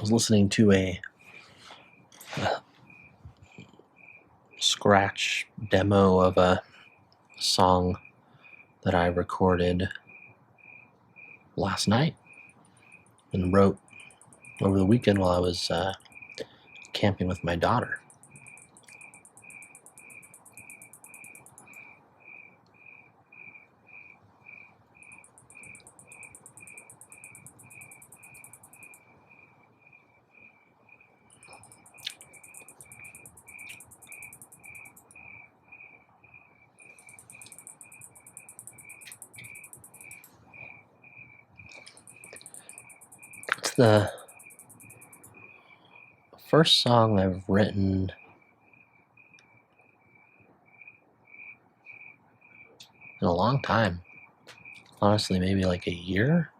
was listening to a scratch demo of a song that I recorded last night and wrote over the weekend while I was camping with my daughter. It's the first song I've written in a long time. Honestly, maybe like a year?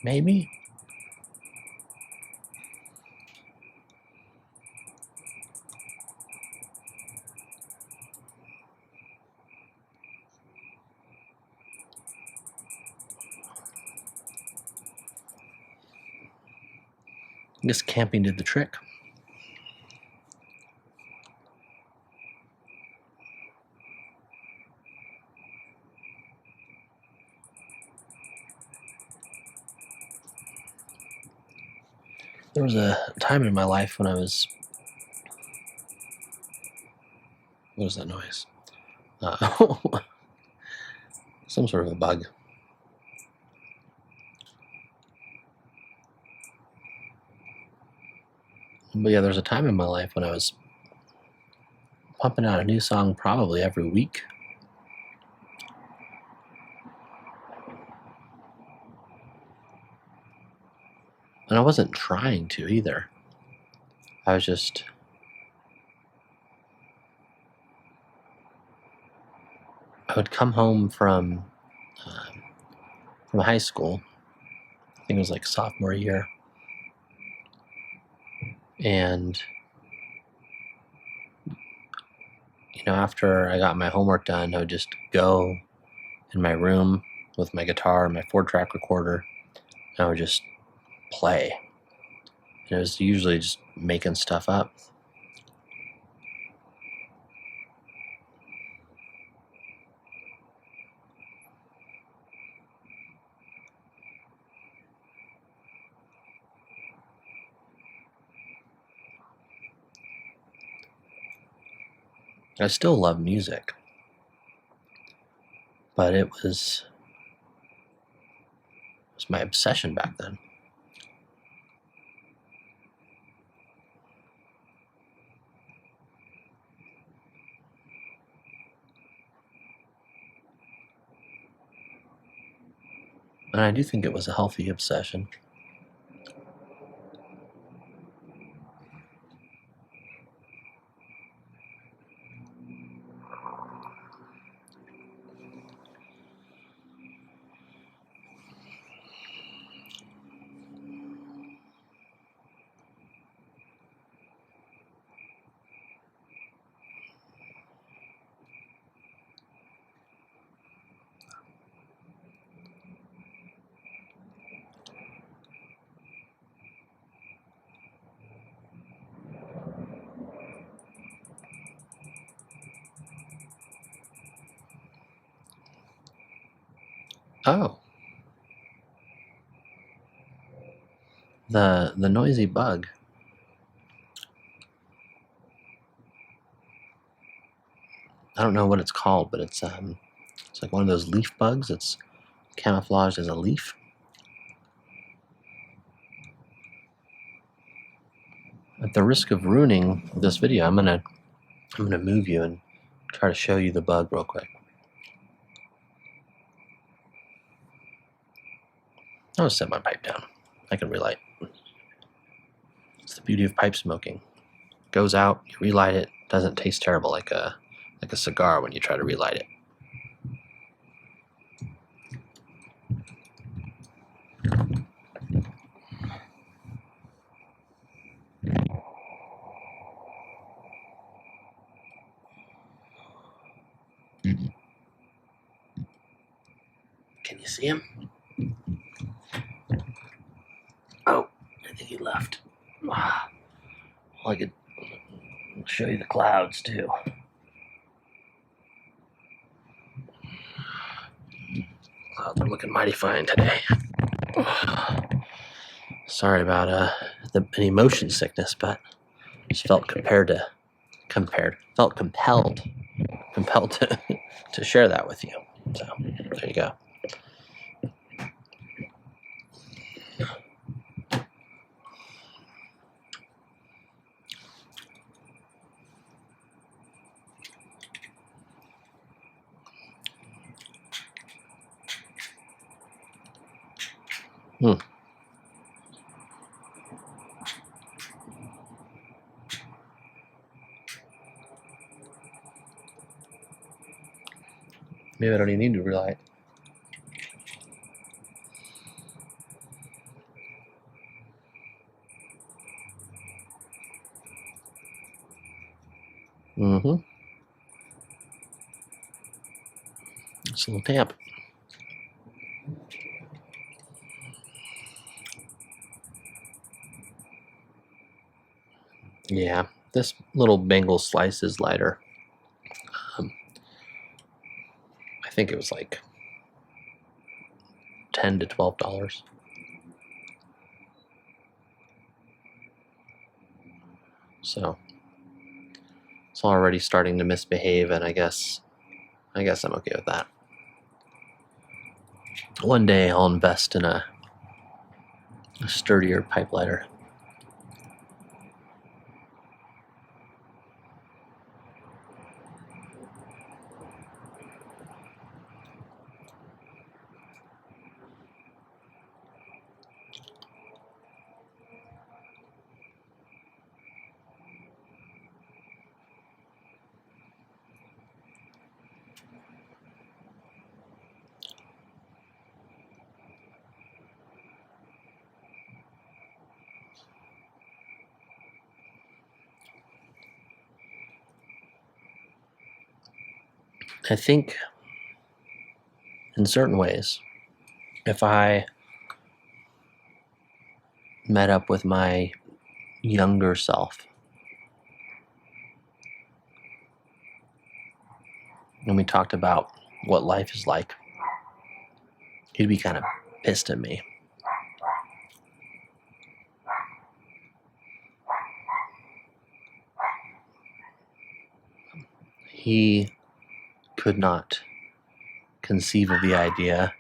Maybe? I guess camping did the trick. There was a time in my life when I was... What was that noise? Some sort of a bug. But yeah, there was a time in my life when I was pumping out a new song probably every week. And I wasn't trying to either. I was just... I would come home from high school. I think it was like sophomore year. And, you know, after I got my homework done, I would just go in my room with my guitar and my 4-track recorder, and I would just play. And it was usually just making stuff up. I still love music, but it was my obsession back then. And I do think it was a healthy obsession. Oh. The noisy bug. I don't know what it's called, but it's like one of those leaf bugs. It's camouflaged as a leaf. At the risk of ruining this video, I'm gonna move you and try to show you the bug real quick. I'll set my pipe down. I can relight. It's the beauty of pipe smoking. Goes out, you relight it, doesn't taste terrible like a cigar when you try to relight it. Can you see him? Oh, I think he I could show you the clouds too. Clouds are looking mighty fine today. Sorry about any motion sickness, but just felt compelled to share that with you. So there you go. Maybe I don't even need to relight. Mm-hmm. It's a little damp. Yeah, this little Bengal slice is lighter. I think it was like $10 to $12. So it's already starting to misbehave, and I guess I'm okay with that. One day I'll invest in a sturdier pipe lighter. I think in certain ways, if I met up with my younger self and we talked about what life is like, he'd be kind of pissed at me. He could not conceive of the idea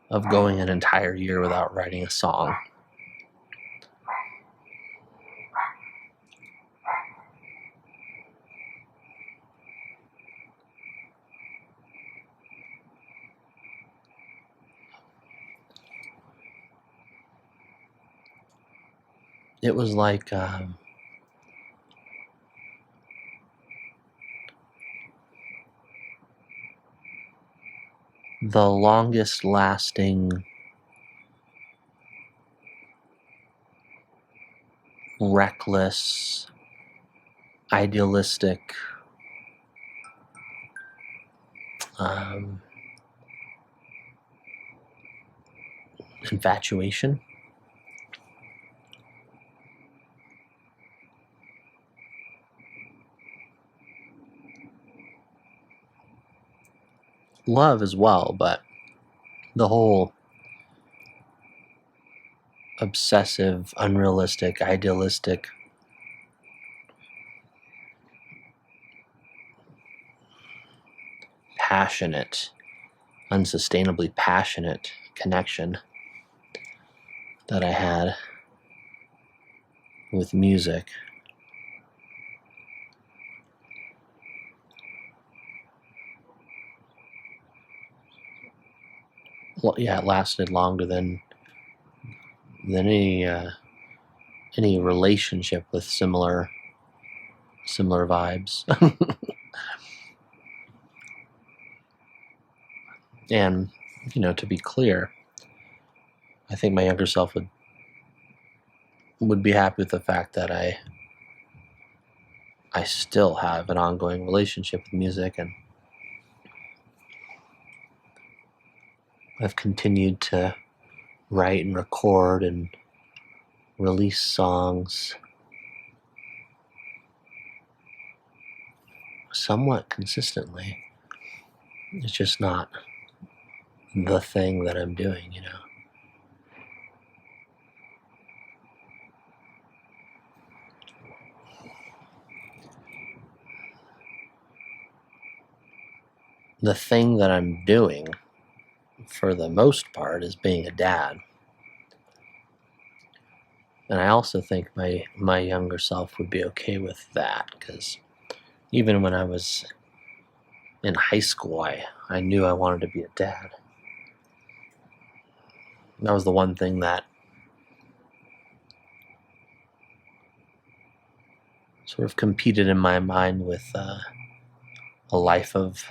of going an entire year without writing a song. It was like the longest lasting reckless, idealistic infatuation. Love as well, but the whole obsessive, unrealistic, idealistic passionate, unsustainably passionate connection that I had with music. Well, yeah, it lasted longer than any relationship with similar vibes. And to be clear, I think my younger self would be happy with the fact that I still have an ongoing relationship with music, and I've continued to write and record and release songs somewhat consistently. It's just not the thing that I'm doing, you know. The thing that I'm doing, for the most part, is being a dad. And I also think my younger self would be okay with that, because even when I was in high school, I knew I wanted to be a dad. That was the one thing that sort of competed in my mind with a life of,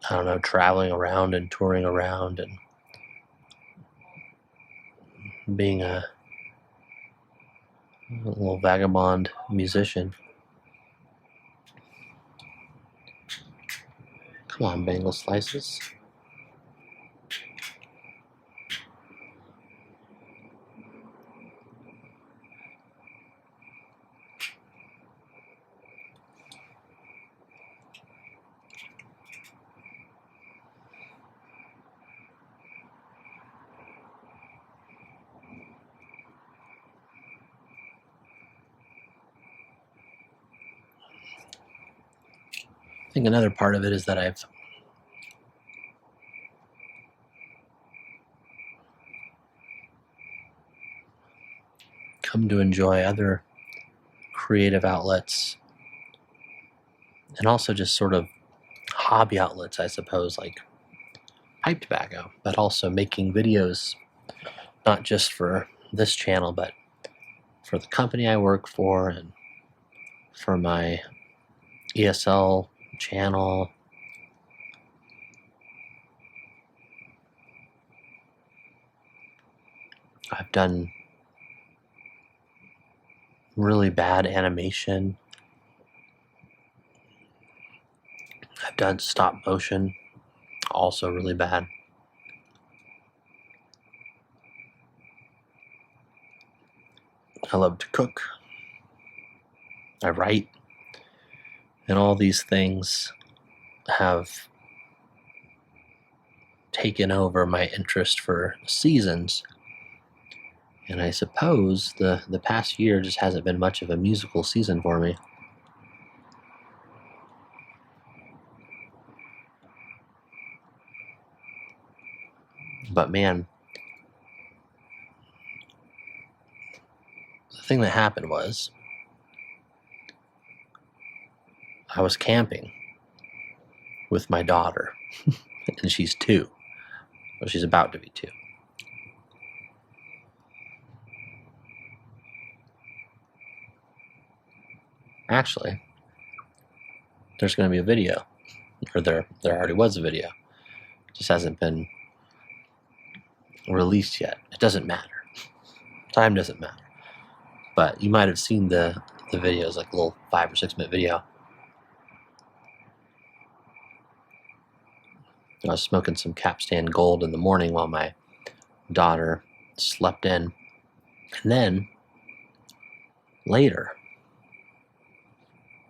I don't know, traveling around and touring around and being a little vagabond musician. Come on, bagel slices. I think another part of it is that I've come to enjoy other creative outlets and also just sort of hobby outlets, I suppose, like pipe tobacco, but also making videos, not just for this channel, but for the company I work for and for my ESL channel. I've done really bad animation. I've done stop motion, also really bad. I love to cook. I write. And all these things have taken over my interest for seasons. And I suppose the past year just hasn't been much of a musical season for me. But man, the thing that happened was I was camping with my daughter, and she's 2. Well, she's about to be 2. Actually, there's going to be a video, or there already was a video. It just hasn't been released yet. It doesn't matter. Time doesn't matter. But you might have seen the videos, like a little 5 or 6 minute video. I was smoking some Capstan Gold in the morning while my daughter slept in. And then later,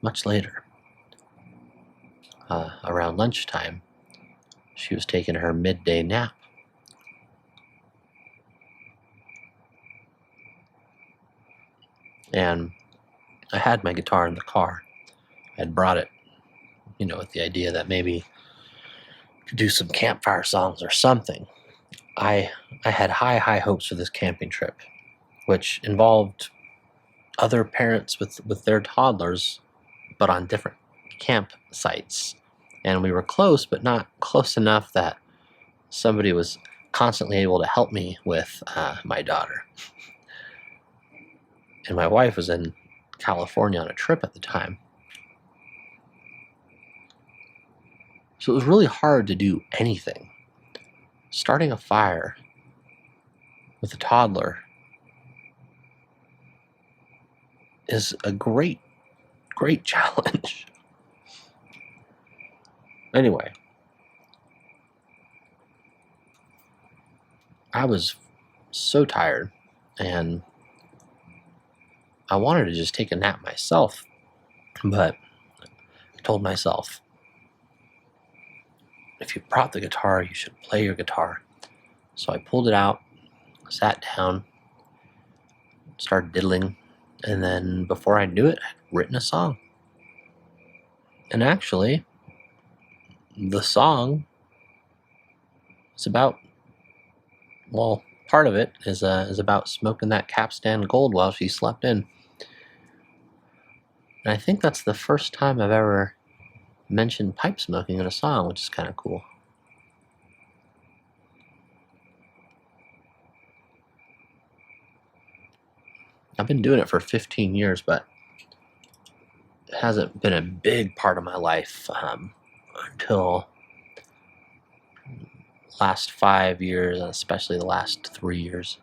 much later, around lunchtime, she was taking her midday nap. And I had my guitar in the car. I had brought it, with the idea that maybe I could do some campfire songs or something. I had high hopes for this camping trip, which involved other parents with their toddlers, but on different campsites. And we were close, but not close enough that somebody was constantly able to help me with my daughter. And my wife was in California on a trip at the time. So it was really hard to do anything. Starting a fire with a toddler is a great challenge. Anyway, I was so tired, and I wanted to just take a nap myself, but I told myself, if you brought the guitar, you should play your guitar. So I pulled it out, sat down, started diddling, and then before I knew it, I'd written a song. And actually, the song is about, well, part of it is about smoking that Capstan Gold while she slept in. And I think that's the first time I've ever mentioned pipe smoking in a song, which is kind of cool. I've been doing it for 15 years, but it hasn't been a big part of my life until last 5 years, and especially the last 3 years.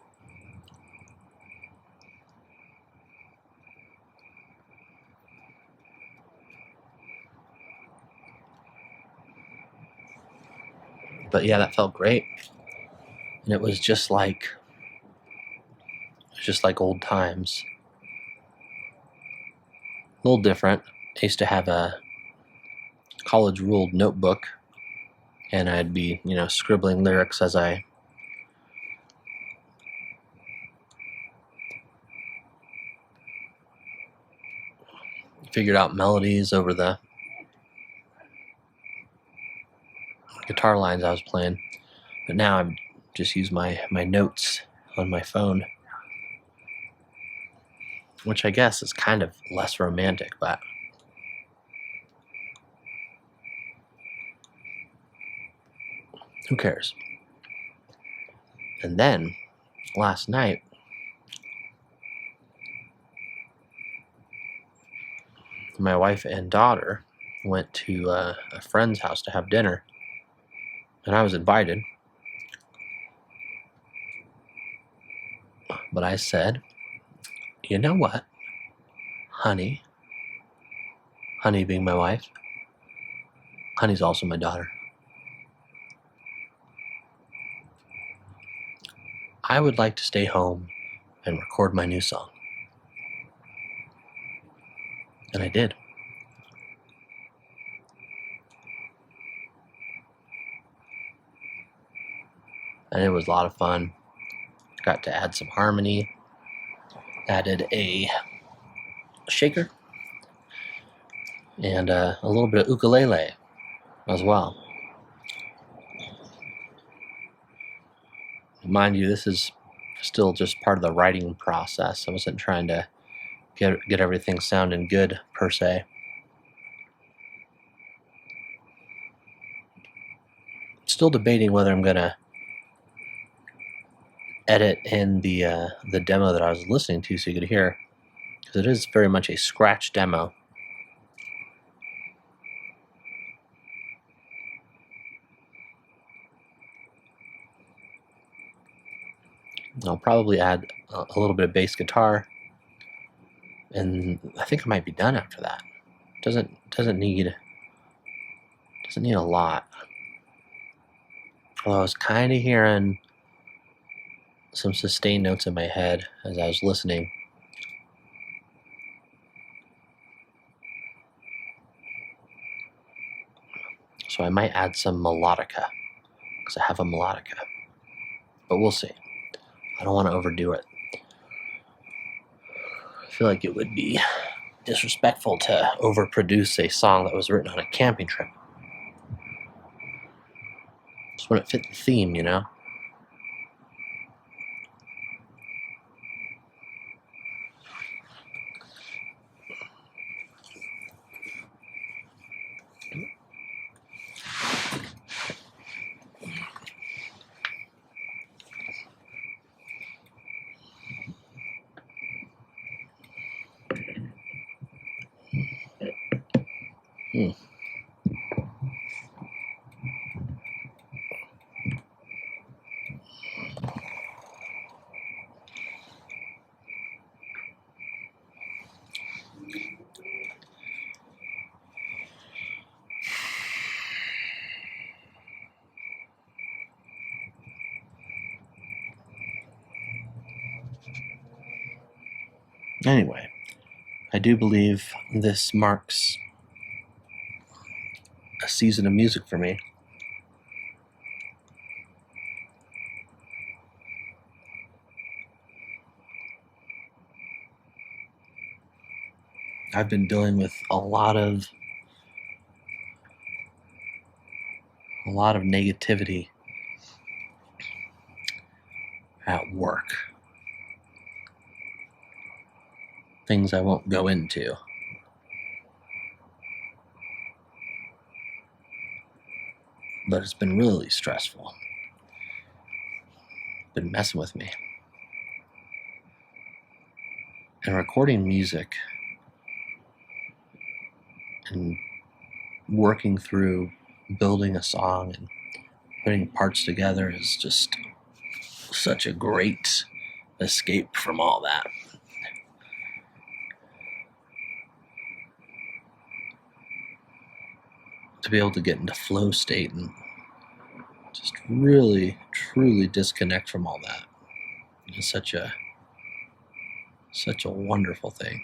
But yeah, that felt great, and it was just like old times. A little different. I used to have a college ruled notebook, and I'd be, scribbling lyrics as I figured out melodies over the guitar lines I was playing. But now I just use my notes on my phone, which I guess is kind of less romantic, but who cares? And then last night, my wife and daughter went to a friend's house to have dinner, and I was invited. But I said, you know what, honey being my wife, honey's also my daughter, I would like to stay home and record my new song. And I did. And it was a lot of fun. Got to add some harmony, added a shaker, and a little bit of ukulele as well. Mind you, this is still just part of the writing process. I wasn't trying to get everything sounding good per se. Still debating whether I'm gonna edit in the demo that I was listening to so you could hear, because it is very much a scratch demo. I'll probably add a little bit of bass guitar, and I think I might be done after that. Doesn't need a lot. Although I was kind of hearing some sustained notes in my head as I was listening. So I might add some melodica, because I have a melodica. But we'll see. I don't want to overdo it. I feel like it would be disrespectful to overproduce a song that was written on a camping trip. Just wouldn't fit the theme, you know? Anyway, I do believe this marks a season of music for me. I've been dealing with a lot of negativity at work. Things I won't go into. But it's been really stressful. Been messing with me. And recording music and working through building a song and putting parts together is just such a great escape from all that. To be able to get into flow state and just really, truly disconnect from all that is such a wonderful thing.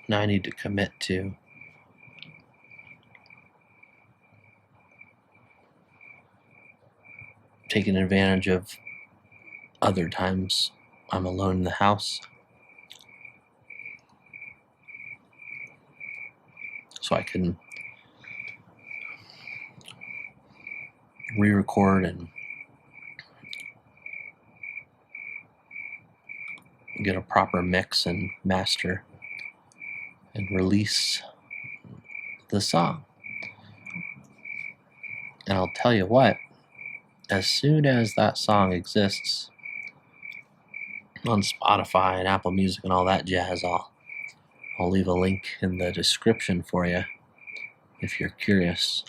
Now I need to commit to taking advantage of other times I'm alone in the house, so I can re-record and get a proper mix and master and release the song. And I'll tell you what, as soon as that song exists on Spotify and Apple Music and all that jazz, I'll leave a link in the description for you if you're curious.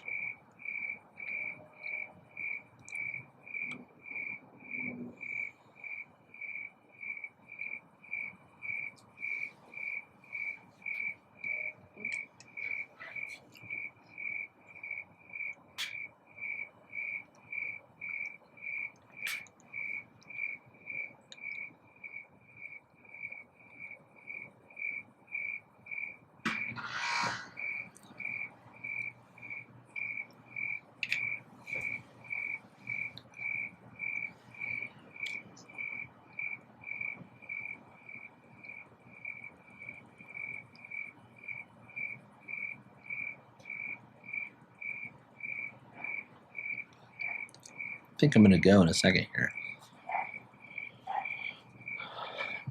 I think I'm going to go in a second here.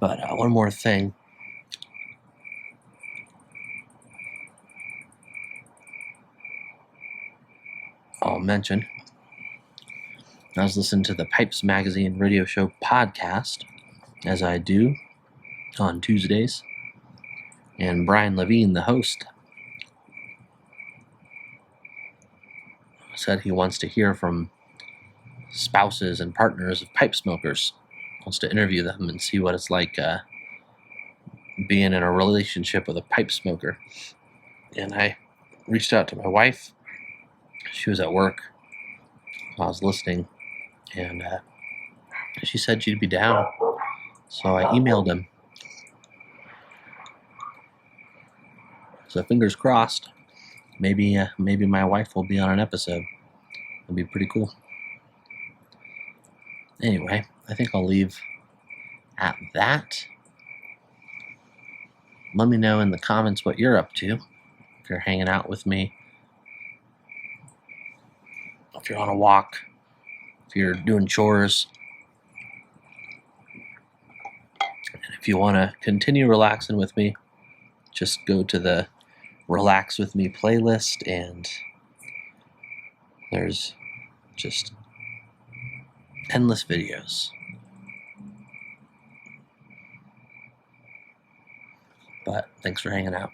But one more thing. I'll mention. I was listening to the Pipes Magazine radio show podcast, as I do on Tuesdays, and Brian Levine, the host, was said he wants to hear from spouses and partners of pipe smokers. Wants to interview them and see what it's like being in a relationship with a pipe smoker. And I reached out to my wife. She was at work. I was listening, and she said she'd be down. So I emailed him. So fingers crossed. Maybe my wife will be on an episode. It'll be pretty cool. Anyway, I think I'll leave at that. Let me know in the comments what you're up to. If you're hanging out with me, if you're on a walk, if you're doing chores, and if you want to continue relaxing with me, just go to the Relax With Me playlist, and there's just endless videos. But thanks for hanging out.